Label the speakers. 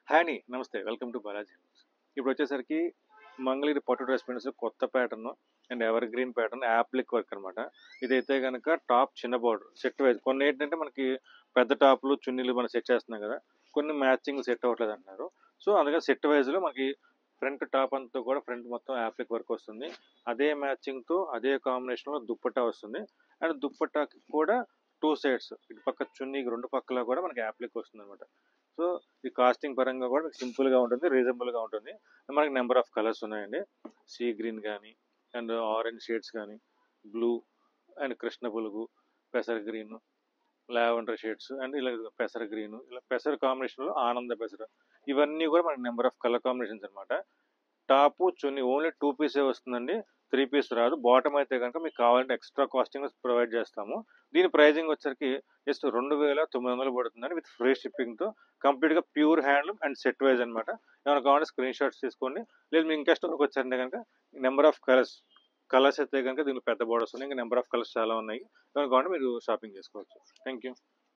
Speaker 1: Hi అండి, నమస్తే. Welcome to Balaji. ఇప్పుడు వచ్చేసరికి మంగళగిరి పట్టు డ్రెస్ ప్రింట్స్ కొత్త pattern and ever green pattern appliqué work అనమాట. ఇదైతే కనుక టాప్ చిన్న బార్డర్ సెట్ వైజ్. కొన్ని ఏంటంటే మనకి పెద్ద టాప్లు చున్నీలు మనం సెట్ చేస్తున్నాం కదా, కొన్ని మ్యాచింగ్ సెట్ అవ్వట్లేదు అంటున్నారు. సో అందుకని సెట్ వైజ్లో మనకి ఫ్రంట్ టాప్ అంతా కూడా ఫ్రంట్ మొత్తం యాప్లిక్ వర్క్ వస్తుంది. అదే మ్యాచింగ్తో అదే కాంబినేషన్లో దుప్పట్టా వస్తుంది. అండ్ దుప్పట్టాకి కూడా టూ సైడ్స్, ఇటు పక్క చున్నీకి రెండు పక్కల కూడా మనకి యాప్లిక్ వస్తుంది అనమాట. సో ఈ కాస్టింగ్ పరంగా కూడా సింపుల్గా ఉంటుంది, రీజనబుల్గా ఉంటుంది. మనకి నెంబర్ ఆఫ్ కలర్స్ ఉన్నాయండి. సీ గ్రీన్ కానీ అండ్ ఆరెంజ్ షేడ్స్ కానీ, బ్లూ అండ్ కృష్ణ పులుగు, పెసర గ్రీన్, లావెండర్ షేడ్స్ అండ్ ఇలా పెసర గ్రీన్, ఇలా పెసర కాంబినేషన్లో ఆనంద పెసర, ఇవన్నీ కూడా మనకి నెంబర్ ఆఫ్ కలర్ కాంబినేషన్స్ అనమాట. టాపు చున్నీ ఓన్లీ టూ పీసే వస్తుందండి, త్రీ పీస్ రాదు. బాటమ్ అయితే కనుక మీకు కావాలంటే ఎక్స్ట్రా కాస్టింగ్ ప్రొవైడ్ చేస్తాము. దీని ప్రైజింగ్ వచ్చరికి జస్ట్ 2900 పడుతుందండి, విత్ ఫ్రీ షిప్పింగ్తో. కంప్లీట్గా pure handloom and set wise అనమాట. ఏమైనా కావాలంటే స్క్రీన్ షాట్స్ తీసుకోండి. లేదు మీకు ఇంకా స్టోర్కి వచ్చారంటే కనుక నెంబర్ ఆఫ్ కలర్స్ అయితే కనుక దీనిలో పెద్ద బోర్డర్స్ ఉన్నాయి, ఇంకా నెంబర్ ఆఫ్ కలర్స్ చాలా ఉన్నాయి. ఏమైనా కావాలంటే మీరు షాపింగ్ చేసుకోవచ్చు. Thank you.